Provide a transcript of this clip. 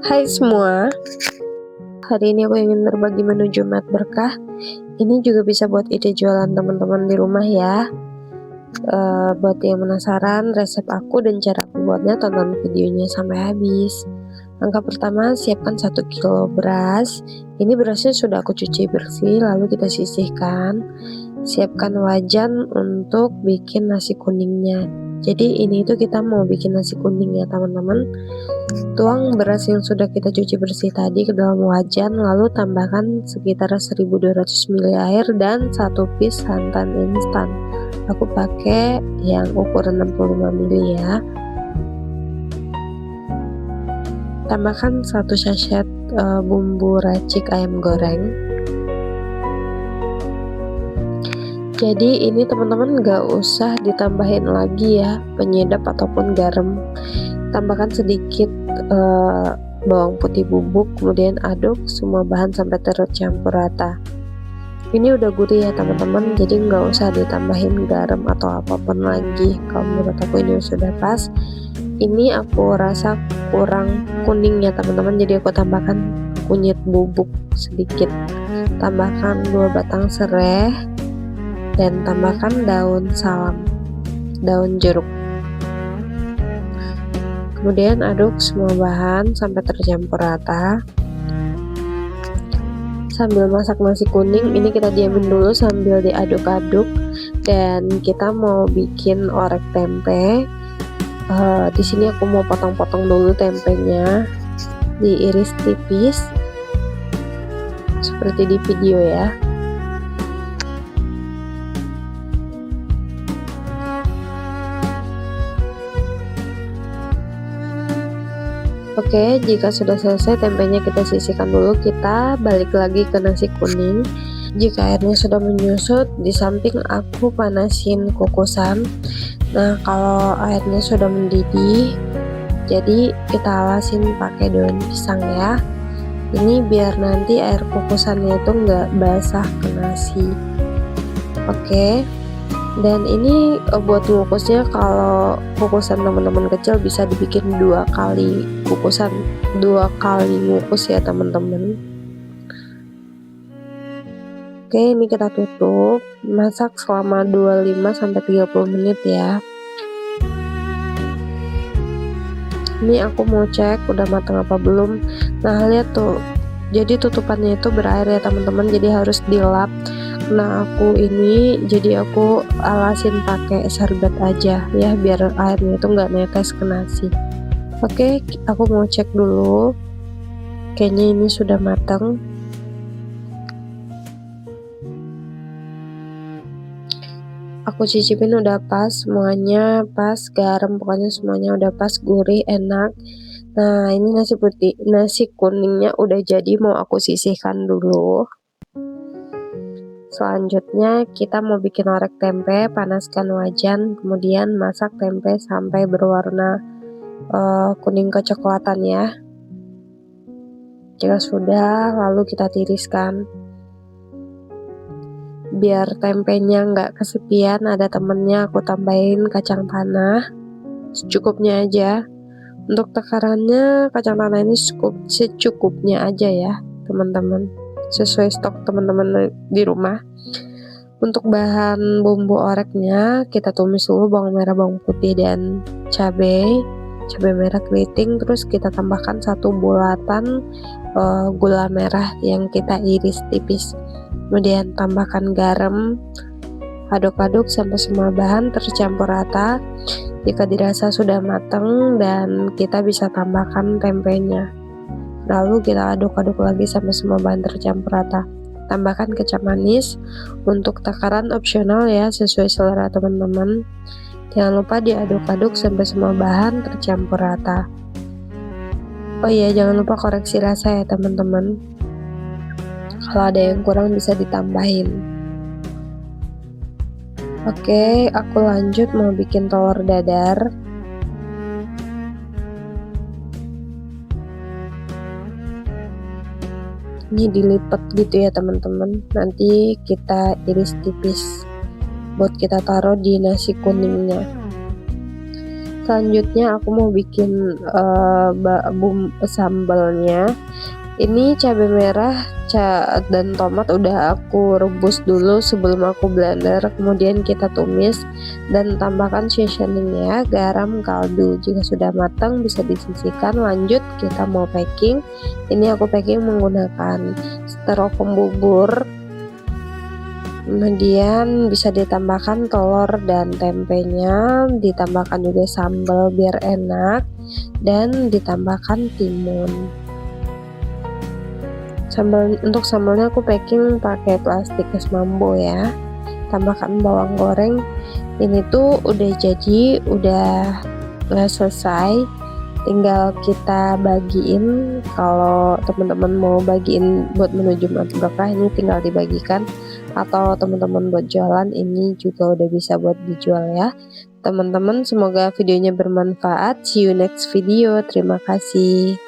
Hai semua, hari ini aku ingin berbagi menu Jumat berkah. Ini juga bisa buat ide jualan teman-teman di rumah ya. Buat yang penasaran resep aku dan cara membuatnya, tonton videonya sampai habis. Langkah pertama, siapkan 1 kilo beras. Ini berasnya sudah aku cuci bersih, lalu kita sisihkan. Siapkan wajan untuk bikin nasi kuningnya. Jadi ini itu kita mau bikin nasi kuning ya teman-teman. Tuang beras yang sudah kita cuci bersih tadi ke dalam wajan, lalu tambahkan sekitar 1200 ml air dan 1 piece santan instan. Aku pakai yang ukuran 65 ml ya. Tambahkan 1 sachet bumbu racik ayam goreng. Jadi ini teman-teman gak usah ditambahin lagi ya penyedap ataupun garam. Tambahkan sedikit bawang putih bubuk, kemudian aduk semua bahan sampai tercampur rata. Ini udah gurih ya teman-teman, jadi nggak usah ditambahin garam atau apapun lagi. Kalau menurut aku ini sudah pas. Ini aku rasa kurang kuning ya teman-teman, jadi aku tambahkan kunyit bubuk sedikit. Tambahkan 2 batang serai dan tambahkan daun salam, daun jeruk. Kemudian aduk semua bahan sampai tercampur rata. Sambil masak nasi kuning, ini kita diamin dulu sambil diaduk-aduk. Dan kita mau bikin orek tempe. Di sini aku mau potong-potong dulu tempenya, diiris tipis seperti di video ya. Oke, jika sudah selesai tempenya kita sisihkan dulu, kita balik lagi ke nasi kuning. Jika airnya sudah menyusut, di samping aku panasin kukusan. Nah, kalau airnya sudah mendidih, jadi kita alasin pakai daun pisang ya. Ini biar nanti air kukusannya itu nggak basah ke nasi. Oke. Dan ini buat ngukusnya, kalau kukusan teman-teman kecil bisa dibikin 2 kali kukusan, 2 kali ngukus ya teman-teman. Oke, ini kita tutup, masak selama 25-30 menit ya. Ini aku mau cek udah matang apa belum. Nah, lihat tuh, jadi tutupannya itu berair ya teman-teman, jadi harus dilap. Nah, aku ini jadi aku alasin pakai serbet aja ya, biar airnya itu nggak netes ke nasi. Oke, aku mau cek dulu, kayaknya ini sudah matang. Aku cicipin udah pas, semuanya pas, garam pokoknya semuanya udah pas, gurih, enak. Nah, ini nasi kuningnya udah jadi, mau aku sisihkan dulu. Selanjutnya kita mau bikin orek tempe, panaskan wajan, kemudian masak tempe sampai berwarna kuning kecoklatan ya. Jika sudah, lalu kita tiriskan. Biar tempenya nggak kesepian, ada temennya aku tambahin kacang tanah secukupnya aja. Untuk takarannya kacang tanah ini secukupnya aja ya teman-teman, sesuai stok teman-teman di rumah. Untuk bahan bumbu oreknya, kita tumis dulu bawang merah, bawang putih, dan cabai merah keriting. Terus kita tambahkan 1 bulatan gula merah yang kita iris tipis. Kemudian tambahkan garam, aduk-aduk sampai semua bahan tercampur rata. Jika dirasa sudah matang, dan kita bisa tambahkan tempenya. Lalu kita aduk-aduk lagi sampai semua bahan tercampur rata. Tambahkan kecap manis, untuk takaran opsional ya, sesuai selera teman-teman. Jangan lupa diaduk-aduk sampai semua bahan tercampur rata. Oh iya, jangan lupa koreksi rasa ya teman-teman. Kalau ada yang kurang bisa ditambahin. Oke, aku lanjut mau bikin telur dadar. Ini dilipat gitu ya teman-teman, nanti kita iris tipis buat kita taruh di nasi kuningnya. Selanjutnya aku mau bikin, sambalnya. Ini cabai merah, dan tomat udah aku rebus dulu sebelum aku blender, kemudian kita tumis dan tambahkan seasoningnya, garam, kaldu. Jika sudah matang bisa disisihkan, lanjut kita mau packing. Ini aku packing menggunakan styrofoam bubur. Kemudian bisa ditambahkan telur dan tempenya, ditambahkan juga sambal biar enak, dan ditambahkan timun. Untuk sambalnya aku packing pakai plastik es mambo ya. Tambahkan bawang goreng. Ini tuh udah jadi, udah selesai. Tinggal kita bagiin. Kalau teman-teman mau bagiin buat menu Jumat Berkah, ini tinggal dibagikan. Atau teman-teman buat jualan, ini juga udah bisa buat dijual ya. Teman-teman, semoga videonya bermanfaat. See you next video. Terima kasih.